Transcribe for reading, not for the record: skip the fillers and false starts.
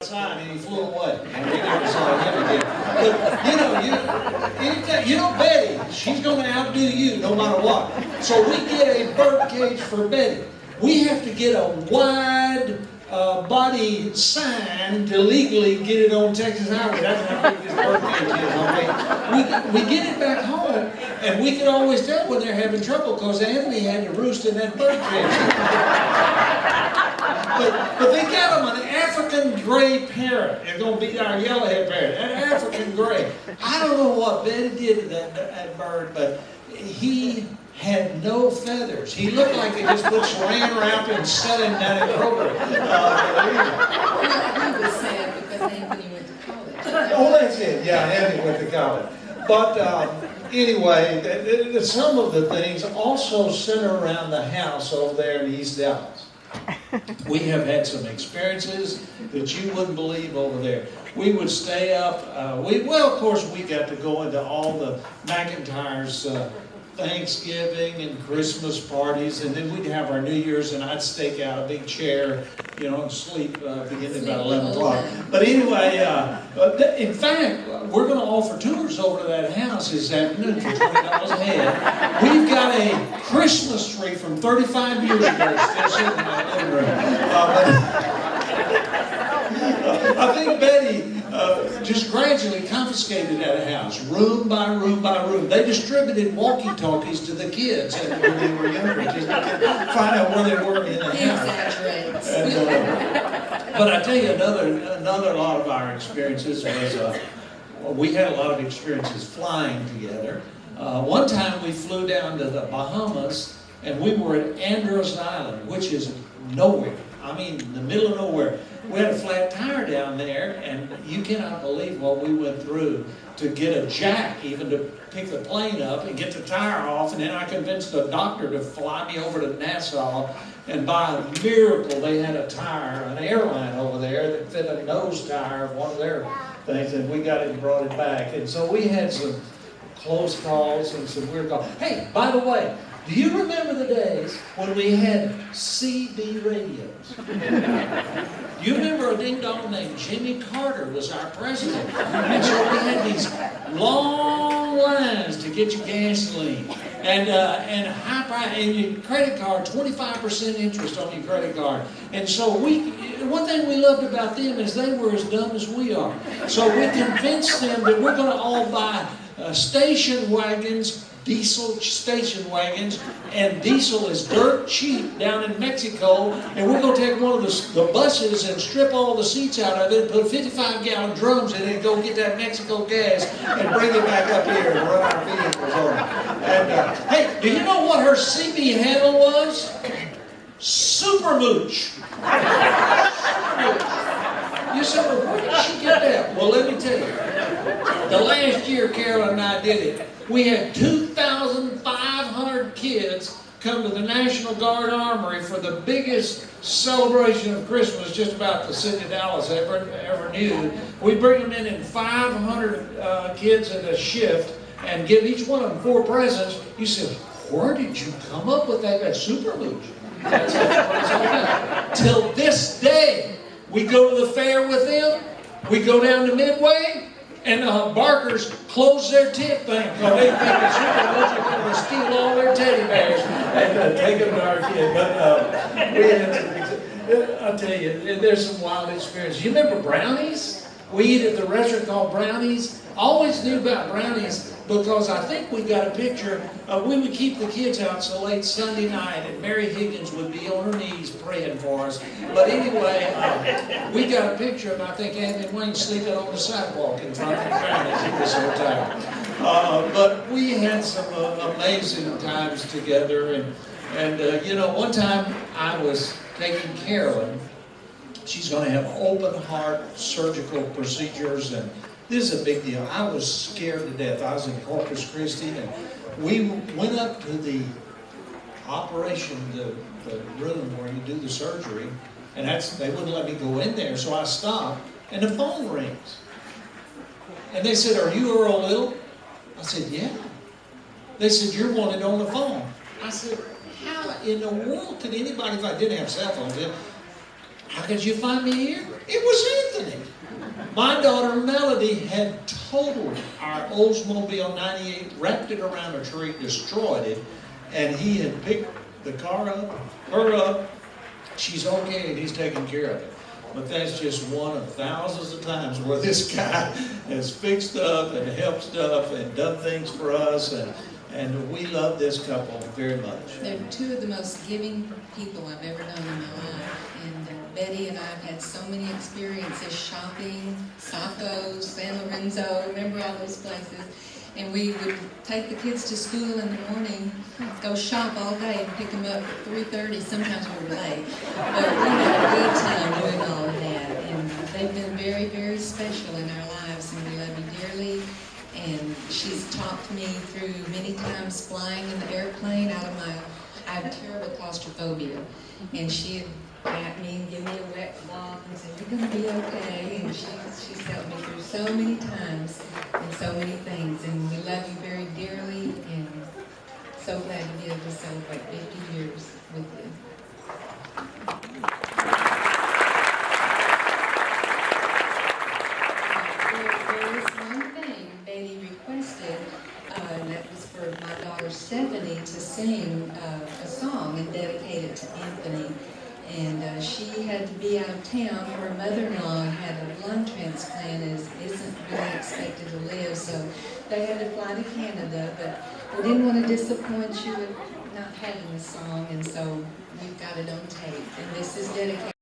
outside and he flew away. And we never saw him again. But you know Betty, she's going to outdo you no matter what. So we get a bird cage for Betty. We have to get a wide body sign to legally get it on Texas Highway. That's how big this bird cage is. Okay? We get it back home, and we can always tell when they're having trouble because Anthony had to roost in that bird cage. but they got him an African gray parrot. They're going to be our yellowhead parrot. An African gray. I don't know what Betty did to that bird, but he had no feathers. He looked like they just put saran wrap and set him down at Kroger. He was sad because Anthony went to college. Oh, that's it. Yeah, Anthony went to college. But anyway, some of the things also center around the house over there in East Dallas. We have had some experiences that you wouldn't believe over there. We would stay up. Of course, we got to go into all the McIntyre's Thanksgiving and Christmas parties, and then we'd have our New Year's, and I'd stake out a big chair, and sleep beginning about 11 o'clock. But anyway, in fact, we're going to offer tours over to that house this afternoon for $20 a head. We've got a Christmas tree from 35 years ago still sitting in my living room. I think Betty just gradually confiscated that house, room by room by room. They distributed walkie-talkies to the kids when they were younger, just to find out where they were in the house. Exaggerates. But I tell you, another lot of our experiences was, we had a lot of experiences flying together. One time we flew down to the Bahamas, and we were at Andros Island, which is nowhere. I mean, in the middle of nowhere. We had a flat tire down there, and you cannot believe what we went through to get a jack even to pick the plane up and get the tire off. And then I convinced a doctor to fly me over to Nassau, and by a miracle they had a tire, an airline over there that fit a nose tire of one of their things, and we got it and brought it back. And so we had some close calls and some weird calls. Hey, by the way, do you remember the days when we had CB radios? You remember a ding-dong named Jimmy Carter was our president. And so we had these long lines to get your gasoline. And high price, and your credit card, 25% interest on your credit card. And so one thing we loved about them is they were as dumb as we are. So we convinced them that we're going to all buy station wagons, diesel station wagons, and diesel is dirt cheap down in Mexico, and we're going to take one of the buses and strip all the seats out of it and put 55-gallon drums in it and go get that Mexico gas and bring it back up here and run our vehicles on it. And hey, do you know what her CB handle was? Super Mooch. You said, well, where did she get that? Well, let me tell you. The last year Carol and I did it, we had 2,500 kids come to the National Guard Armory for the biggest celebration of Christmas just about the city of Dallas ever knew. We bring them in 500 kids in a shift and give each one of them 4 presents. You said, where did you come up with that? That's Super Mooch. That's what it's all about. Till this day, we go to the fair with them. We go down to Midway. And Barker's close their tip thing because they think it's Super Mooch are going to steal all their teddy bears and take them to our kid. But I'll tell you, there's some wild experiences. You remember brownies? We eat at the restaurant called Brownies. I always knew about brownies because I think we got a picture. We would keep the kids out so late Sunday night, and Mary Higgins would be on her knees praying for us. But anyway, we got a picture of, I think, Anthony Wayne sleeping on the sidewalk in front of the Brownies. He was so tired. But we had some amazing times together. And one time I was taking Carolyn. She's going to have open heart surgical procedures, and this is a big deal. I was scared to death. I was in Corpus Christi, and we went up to the operation, the room where you do the surgery, and they wouldn't let me go in there, so I stopped, and the phone rings. And they said, "Are you Earl Little?" I said, "Yeah." They said, "You're wanted on the phone." I said, "How in the world could anybody, if I didn't have cell phones, how could you find me here?" It was Anthony. My daughter Melody had totaled our Oldsmobile 98, wrapped it around a tree, destroyed it, and he had picked the car up, her up. She's okay, and he's taking care of it. But that's just one of thousands of times where this guy has fixed up and helped stuff and done things for us, and we love this couple very much. They're two of the most giving people I've ever known in my life. And Betty and I have had so many experiences shopping, Sacco's, San Lorenzo, remember all those places. And we would take the kids to school in the morning, go shop all day and pick them up at 3:30. Sometimes we were late. But we had a good time doing all of that. And they've been very, very special in our lives, and we love you dearly. And she's talked me through many times flying in the airplane out of I have terrible claustrophobia. And she had pat me and give me a wet cloth and said, "You're going to be okay." And she's helped me through so many times and so many things. And we love you very dearly, and so glad to be able to celebrate 50 years with you. There is one thing Betty requested, and that was for my daughter Stephanie to sing a song and dedicate it to Anthony. And she had to be out of town. Her mother-in-law had a lung transplant and isn't really expected to live, so they had to fly to Canada. But we didn't want to disappoint you with not having the song, and so we've got it on tape. And this is dedicated